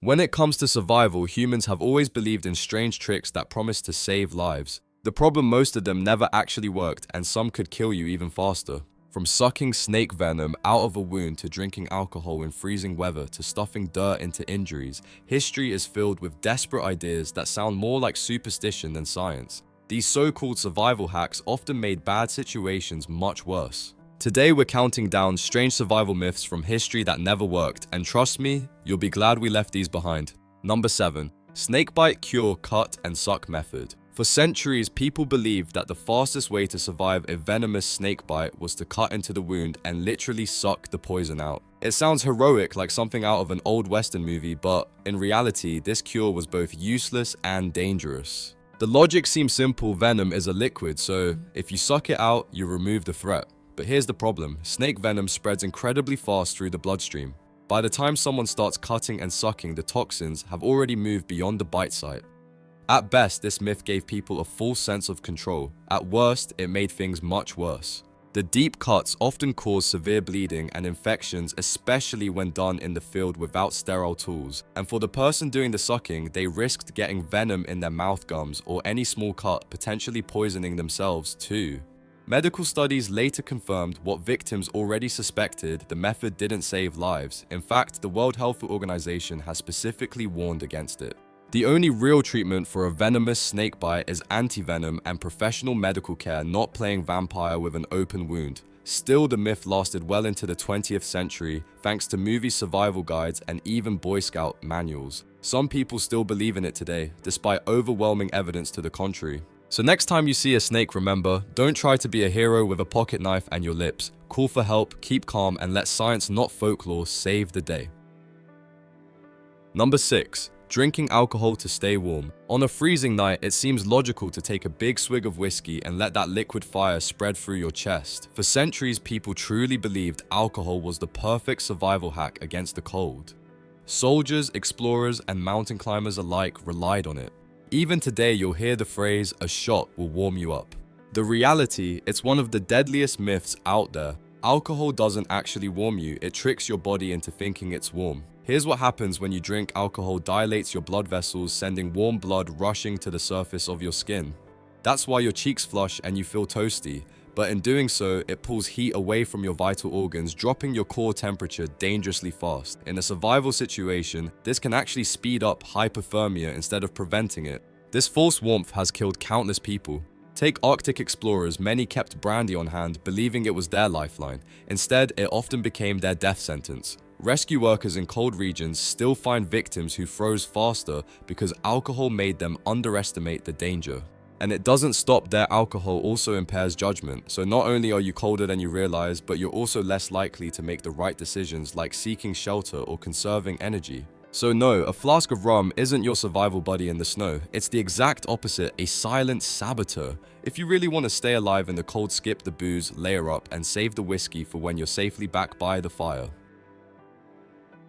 When it comes to survival, humans have always believed in strange tricks that promise to save lives. The problem, most of them never actually worked, and some could kill you even faster. From sucking snake venom out of a wound to drinking alcohol in freezing weather to stuffing dirt into injuries, history is filled with desperate ideas that sound more like superstition than science. These so-called survival hacks often made bad situations much worse. Today we're counting down strange survival myths from history that never worked, and trust me, you'll be glad we left these behind. Number 7. Snakebite cure cut and suck method. For centuries, people believed that the fastest way to survive a venomous snakebite was to cut into the wound and literally suck the poison out. It sounds heroic, like something out of an old Western movie, but in reality, this cure was both useless and dangerous. The logic seems simple: venom is a liquid, so if you suck it out, you remove the threat. But here's the problem: snake venom spreads incredibly fast through the bloodstream. By the time someone starts cutting and sucking, the toxins have already moved beyond the bite site. At best, this myth gave people a false sense of control. At worst, it made things much worse. The deep cuts often cause severe bleeding and infections, especially when done in the field without sterile tools. And for the person doing the sucking, they risked getting venom in their mouth gums or any small cut, potentially poisoning themselves too. Medical studies later confirmed what victims already suspected: the method didn't save lives. In fact, the World Health Organization has specifically warned against it. The only real treatment for a venomous snakebite is antivenom and professional medical care, not playing vampire with an open wound. Still, the myth lasted well into the 20th century, thanks to movie survival guides and even Boy Scout manuals. Some people still believe in it today, despite overwhelming evidence to the contrary. So next time you see a snake, remember, don't try to be a hero with a pocket knife and your lips. Call for help, keep calm, and let science, not folklore, save the day. Number 6. Drinking alcohol to stay warm. On a freezing night, it seems logical to take a big swig of whiskey and let that liquid fire spread through your chest. For centuries, people truly believed alcohol was the perfect survival hack against the cold. Soldiers, explorers, and mountain climbers alike relied on it. Even today, you'll hear the phrase, "a shot will warm you up." The reality, it's one of the deadliest myths out there. Alcohol doesn't actually warm you, it tricks your body into thinking it's warm. Here's what happens when you drink alcohol: dilates your blood vessels, sending warm blood rushing to the surface of your skin. That's why your cheeks flush and you feel toasty, but in doing so, it pulls heat away from your vital organs, dropping your core temperature dangerously fast. In a survival situation, this can actually speed up hypothermia instead of preventing it. This false warmth has killed countless people. Take Arctic explorers, many kept brandy on hand, believing it was their lifeline. Instead, it often became their death sentence. Rescue workers in cold regions still find victims who froze faster because alcohol made them underestimate the danger. And it doesn't stop there, alcohol also impairs judgment. So not only are you colder than you realize, but you're also less likely to make the right decisions, like seeking shelter or conserving energy. So no, a flask of rum isn't your survival buddy in the snow. It's the exact opposite, a silent saboteur. If you really want to stay alive in the cold, skip the booze, layer up, and save the whiskey for when you're safely back by the fire.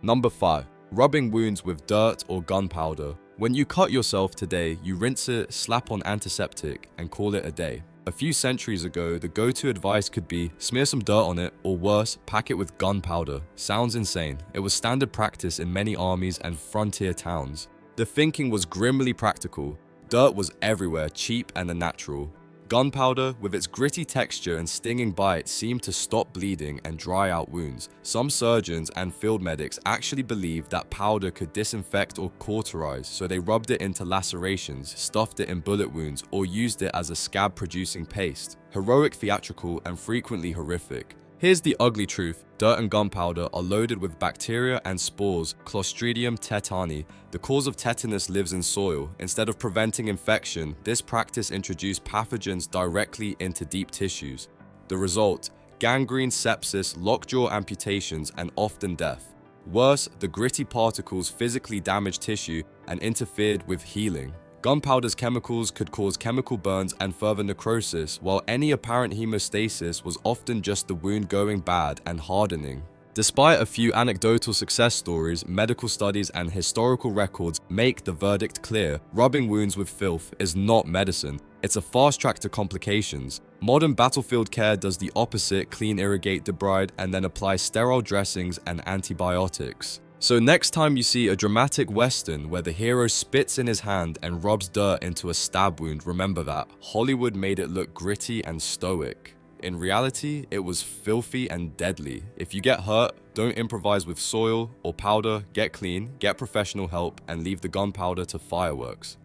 Number 5. Rubbing wounds with dirt or gunpowder. When you cut yourself today, you rinse it, slap on antiseptic, and call it a day. A few centuries ago, the go-to advice could be smear some dirt on it, or worse, pack it with gunpowder. Sounds insane. It was standard practice in many armies and frontier towns. The thinking was grimly practical. Dirt was everywhere, cheap and unnatural. Gunpowder, with its gritty texture and stinging bite, seemed to stop bleeding and dry out wounds. Some surgeons and field medics actually believed that powder could disinfect or cauterize, so they rubbed it into lacerations, stuffed it in bullet wounds, or used it as a scab-producing paste. Heroic, theatrical, and frequently horrific. Here's the ugly truth: dirt and gunpowder are loaded with bacteria and spores, Clostridium tetani. The cause of tetanus lives in soil. Instead of preventing infection, this practice introduced pathogens directly into deep tissues. The result: gangrene, sepsis, lockjaw amputations, and often death. Worse, the gritty particles physically damaged tissue and interfered with healing. Gunpowder's chemicals could cause chemical burns and further necrosis, while any apparent hemostasis was often just the wound going bad and hardening. Despite a few anecdotal success stories, medical studies and historical records make the verdict clear: rubbing wounds with filth is not medicine. It's a fast track to complications. Modern battlefield care does the opposite: clean, irrigate, debride, and then apply sterile dressings and antibiotics. So next time you see a dramatic western where the hero spits in his hand and rubs dirt into a stab wound, remember that Hollywood made it look gritty and stoic. In reality, it was filthy and deadly. If you get hurt, don't improvise with soil or powder, get clean, get professional help, and leave the gunpowder to fireworks.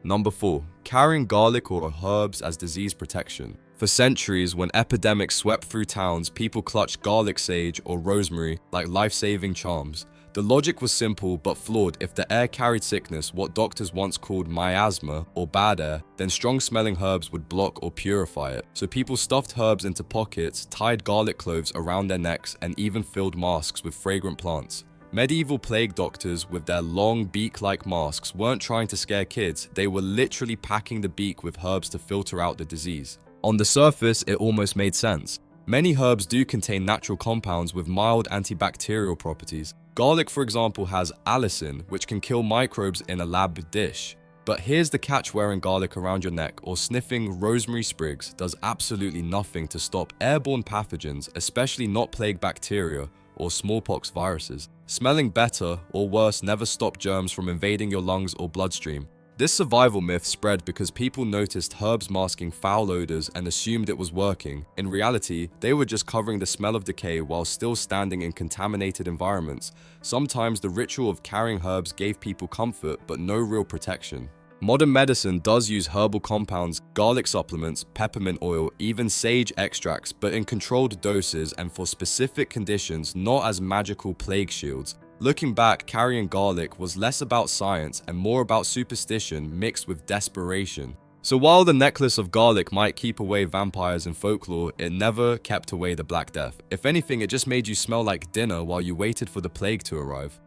Number 4. Carrying garlic or herbs as disease protection. For centuries, when epidemics swept through towns, people clutched garlic, sage, or rosemary like life-saving charms. The logic was simple but flawed. If the air carried sickness, what doctors once called miasma or bad air, then strong-smelling herbs would block or purify it. So people stuffed herbs into pockets, tied garlic cloves around their necks, and even filled masks with fragrant plants. Medieval plague doctors with their long beak-like masks weren't trying to scare kids, they were literally packing the beak with herbs to filter out the disease. On the surface, it almost made sense. Many herbs do contain natural compounds with mild antibacterial properties. Garlic, for example, has allicin, which can kill microbes in a lab dish. But here's the catch: wearing garlic around your neck or sniffing rosemary sprigs does absolutely nothing to stop airborne pathogens, especially not plague bacteria or smallpox viruses. Smelling better or worse never stopped germs from invading your lungs or bloodstream. This survival myth spread because people noticed herbs masking foul odors and assumed it was working. In reality, they were just covering the smell of decay while still standing in contaminated environments. Sometimes the ritual of carrying herbs gave people comfort, but no real protection. Modern medicine does use herbal compounds, garlic supplements, peppermint oil, even sage extracts, but in controlled doses and for specific conditions, not as magical plague shields. Looking back, carrying garlic was less about science and more about superstition mixed with desperation. So while the necklace of garlic might keep away vampires in folklore, it never kept away the Black Death. If anything, it just made you smell like dinner while you waited for the plague to arrive.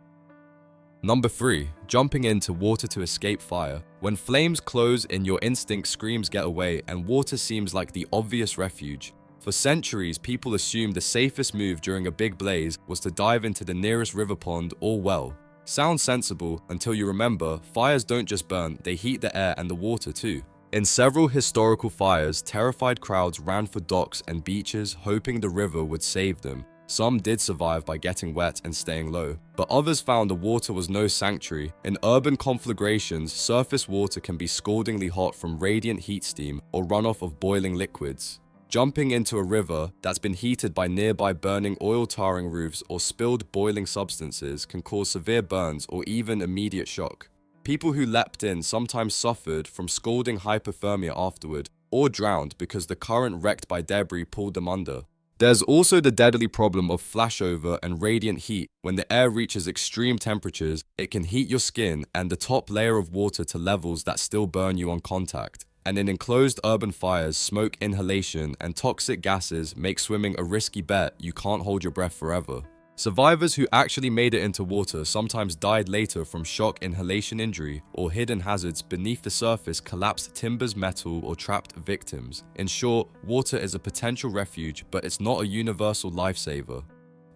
Number 3. Jumping into water to escape fire. When flames close in, your instinct screams get away, and water seems like the obvious refuge. For centuries, people assumed the safest move during a big blaze was to dive into the nearest river pond or well. Sounds sensible until you remember, fires don't just burn, they heat the air and the water too. In several historical fires, terrified crowds ran for docks and beaches, hoping the river would save them. Some did survive by getting wet and staying low, but others found the water was no sanctuary. In urban conflagrations, surface water can be scaldingly hot from radiant heat steam or runoff of boiling liquids. Jumping into a river that's been heated by nearby burning oil tarring roofs or spilled boiling substances can cause severe burns or even immediate shock. People who leapt in sometimes suffered from scalding hypothermia afterward, or drowned because the current wrecked by debris pulled them under. There's also the deadly problem of flashover and radiant heat. When the air reaches extreme temperatures, it can heat your skin and the top layer of water to levels that still burn you on contact. And in enclosed urban fires, smoke inhalation and toxic gases make swimming a risky bet. You can't hold your breath forever. Survivors who actually made it into water sometimes died later from shock inhalation injury or hidden hazards beneath the surface, collapsed timbers, metal, or trapped victims. In short, water is a potential refuge, but it's not a universal lifesaver.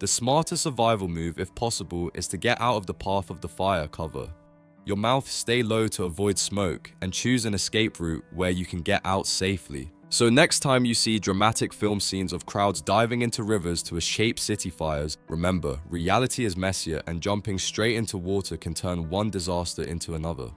The smarter survival move, if possible, is to get out of the path of the fire cover. Your mouth stay low to avoid smoke, and choose an escape route where you can get out safely. So next time you see dramatic film scenes of crowds diving into rivers to escape city fires, remember, reality is messier and jumping straight into water can turn one disaster into another.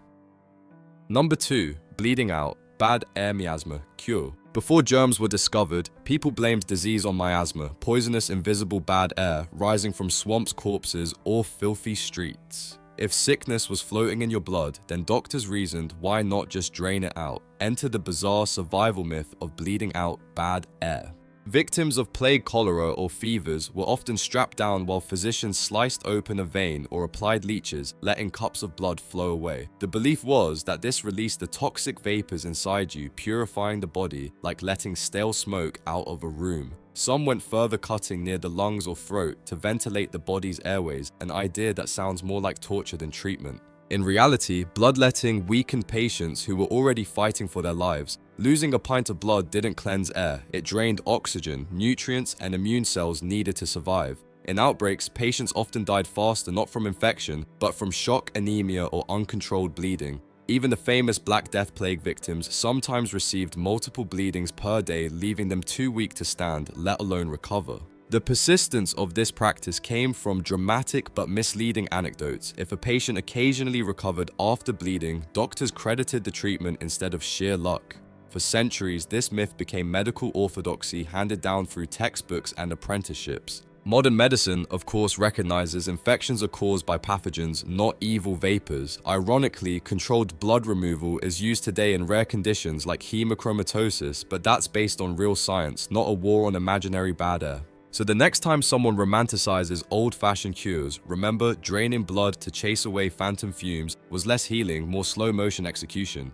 Number 2. Bleeding out. Bad air miasma. Cure. Before germs were discovered, people blamed disease on miasma, poisonous invisible bad air rising from swamps, corpses, or filthy streets. If sickness was floating in your blood, then doctors reasoned, why not just drain it out? Enter the bizarre survival myth of bleeding out bad air. Victims of plague, cholera, or fevers were often strapped down while physicians sliced open a vein or applied leeches, letting cups of blood flow away. The belief was that this released the toxic vapors inside you, purifying the body like letting stale smoke out of a room. Some went further, cutting near the lungs or throat to ventilate the body's airways, an idea that sounds more like torture than treatment. In reality, bloodletting weakened patients who were already fighting for their lives. Losing a pint of blood didn't cleanse air, it drained oxygen, nutrients, and immune cells needed to survive. In outbreaks, patients often died faster not from infection, but from shock, anemia, or uncontrolled bleeding. Even the famous Black Death plague victims sometimes received multiple bleedings per day, leaving them too weak to stand, let alone recover. The persistence of this practice came from dramatic but misleading anecdotes. If a patient occasionally recovered after bleeding, doctors credited the treatment instead of sheer luck. For centuries, this myth became medical orthodoxy handed down through textbooks and apprenticeships. Modern medicine, of course, recognizes infections are caused by pathogens, not evil vapors. Ironically, controlled blood removal is used today in rare conditions like hemochromatosis, but that's based on real science, not a war on imaginary bad air. So the next time someone romanticizes old-fashioned cures, remember draining blood to chase away phantom fumes was less healing, more slow-motion execution.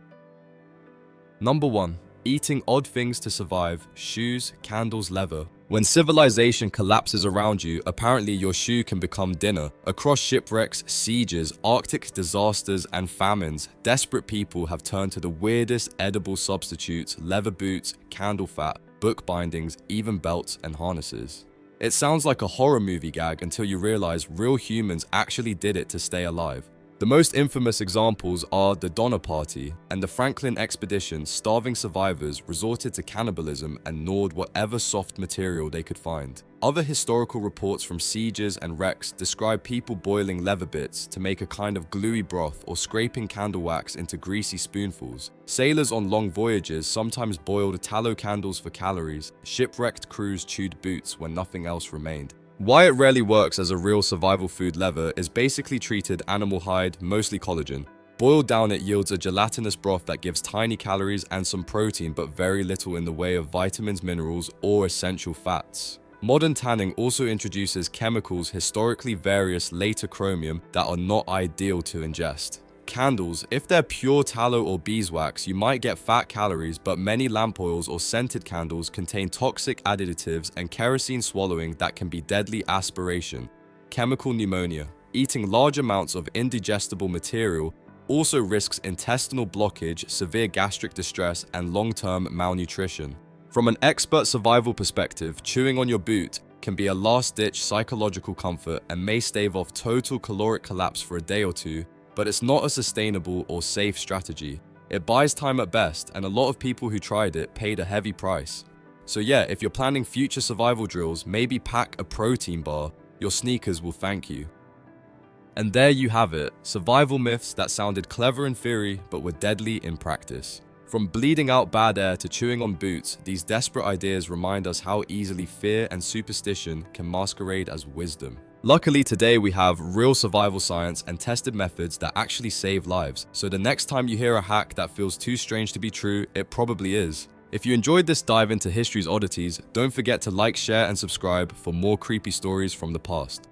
Number 1. Eating odd things to survive: shoes, candles, leather. When civilization collapses around you, apparently your shoe can become dinner. Across shipwrecks, sieges, Arctic disasters, and famines, desperate people have turned to the weirdest edible substitutes: leather boots, candle fat, book bindings, even belts and harnesses. It sounds like a horror movie gag until you realize real humans actually did it to stay alive. The most infamous examples are the Donner Party and the Franklin expedition. Starving survivors resorted to cannibalism and gnawed whatever soft material they could find. Other historical reports from sieges and wrecks describe people boiling leather bits to make a kind of gluey broth or scraping candle wax into greasy spoonfuls. Sailors on long voyages sometimes boiled tallow candles for calories. Shipwrecked crews chewed boots when nothing else remained. Why it rarely works as a real survival food: leather is basically treated animal hide, mostly collagen. Boiled down, it yields a gelatinous broth that gives tiny calories and some protein, but very little in the way of vitamins, minerals, or essential fats. Modern tanning also introduces chemicals, historically various, later chromium, that are not ideal to ingest. Candles, if they're pure tallow or beeswax, you might get fat calories, but many lamp oils or scented candles contain toxic additives and kerosene swallowing that can be deadly. Aspiration, chemical pneumonia. Eating large amounts of indigestible material also risks intestinal blockage, severe gastric distress, and long-term malnutrition. From an expert survival perspective, chewing on your boot can be a last-ditch psychological comfort and may stave off total caloric collapse for a day or two, but it's not a sustainable or safe strategy. It buys time at best, and a lot of people who tried it paid a heavy price. So yeah, if you're planning future survival drills, maybe pack a protein bar. Your sneakers will thank you. And there you have it, survival myths that sounded clever in theory, but were deadly in practice. From bleeding out bad air to chewing on boots, these desperate ideas remind us how easily fear and superstition can masquerade as wisdom. Luckily today we have real survival science and tested methods that actually save lives, so the next time you hear a hack that feels too strange to be true, it probably is. If you enjoyed this dive into history's oddities, don't forget to like, share, and subscribe for more creepy stories from the past.